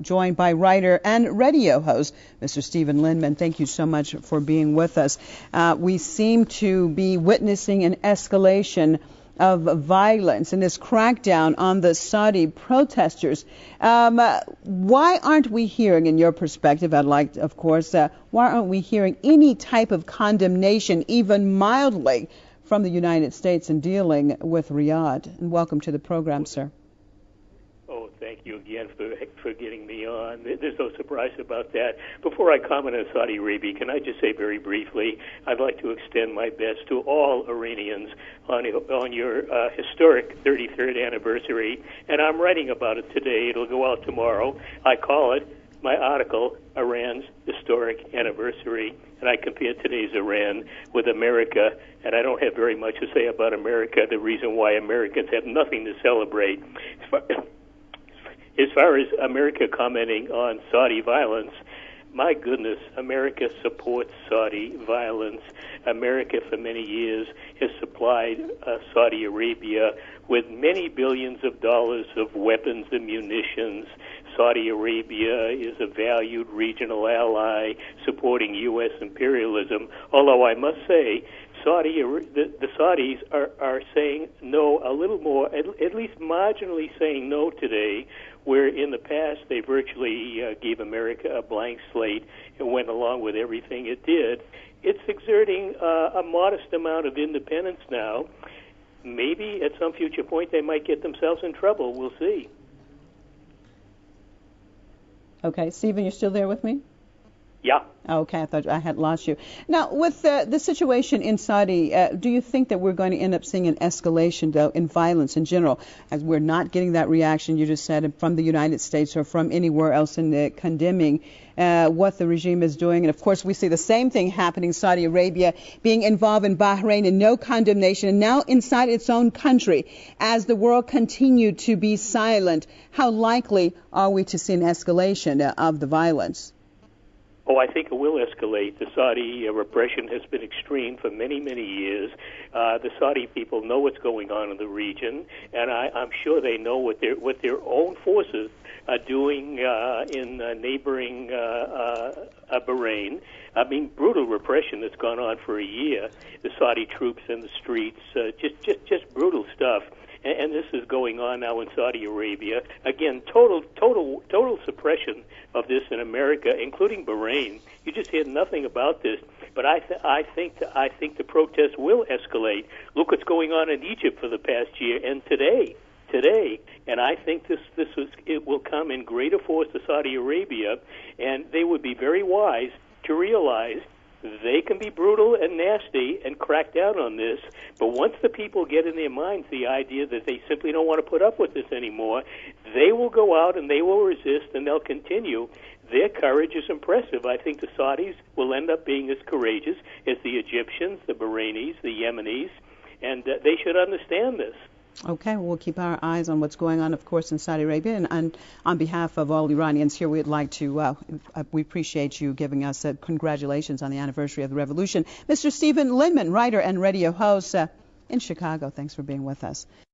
Joined by writer and radio host, Mr. Stephen Lendman. Thank you so much for being with us. We seem to be witnessing an escalation of violence and this crackdown on the Saudi protesters. Why aren't we hearing, in your perspective, I'd like, of course, why aren't we hearing any type of condemnation, even mildly, from the United States in dealing with Riyadh? And welcome to the program, sir. Oh, thank you again for getting me on. There's no surprise about that. Before I comment on Saudi Arabia, can I just say very briefly, I'd like to extend my best to all Iranians on your historic 33rd anniversary, and I'm writing about it today. It'll go out tomorrow. I call it, my article, Iran's Historic Anniversary, and I compare today's Iran with America, and I don't have very much to say about America, the reason why Americans have nothing to celebrate. As far as America commenting on Saudi violence, my goodness, America supports Saudi violence. America for many years has supplied Saudi Arabia with many billions of dollars of weapons and munitions. Saudi Arabia is a valued regional ally supporting U.S. imperialism, although I must say the Saudis are saying no a little more, at least marginally saying no today, where in the past they virtually gave America a blank slate and went along with everything it did. It's exerting a modest amount of independence now. Maybe at some future point they might get themselves in trouble. We'll see. Okay, Stephen, you're still there with me? Yeah. Okay, I thought I had lost you. Now, with the situation in Saudi, do you think that we're going to end up seeing an escalation, though, in violence in general, as we're not getting that reaction you just said from the United States or from anywhere else in condemning what the regime is doing? And, of course, we see the same thing happening, Saudi Arabia being involved in Bahrain and no condemnation, and now inside its own country. As the world continued to be silent, how likely are we to see an escalation of the violence? Oh, I think it will escalate. The Saudi repression has been extreme for many, many years. The Saudi people know what's going on in the region, and I'm sure they know what their own forces are doing in neighboring Bahrain. I mean, brutal repression that's gone on for a year. The Saudi troops in the streets, just brutal stuff. And this is going on now in Saudi Arabia. Again, total suppression of this in America, including Bahrain. You just hear nothing about this. But I think the protests will escalate. Look what's going on in Egypt for the past year and today. And I think it will come in greater force to Saudi Arabia, and they would be very wise to realize they can be brutal and nasty and crack down on this, but once the people get in their minds the idea that they simply don't want to put up with this anymore, they will go out and they will resist and they'll continue. Their courage is impressive. I think the Saudis will end up being as courageous as the Egyptians, the Bahrainis, the Yemenis, and they should understand this. Okay, well, we'll keep our eyes on what's going on, of course, in Saudi Arabia. And on behalf of all Iranians here, we'd like to, we appreciate you giving us congratulations on the anniversary of the revolution. Mr. Stephen Lendman, writer and radio host in Chicago, thanks for being with us.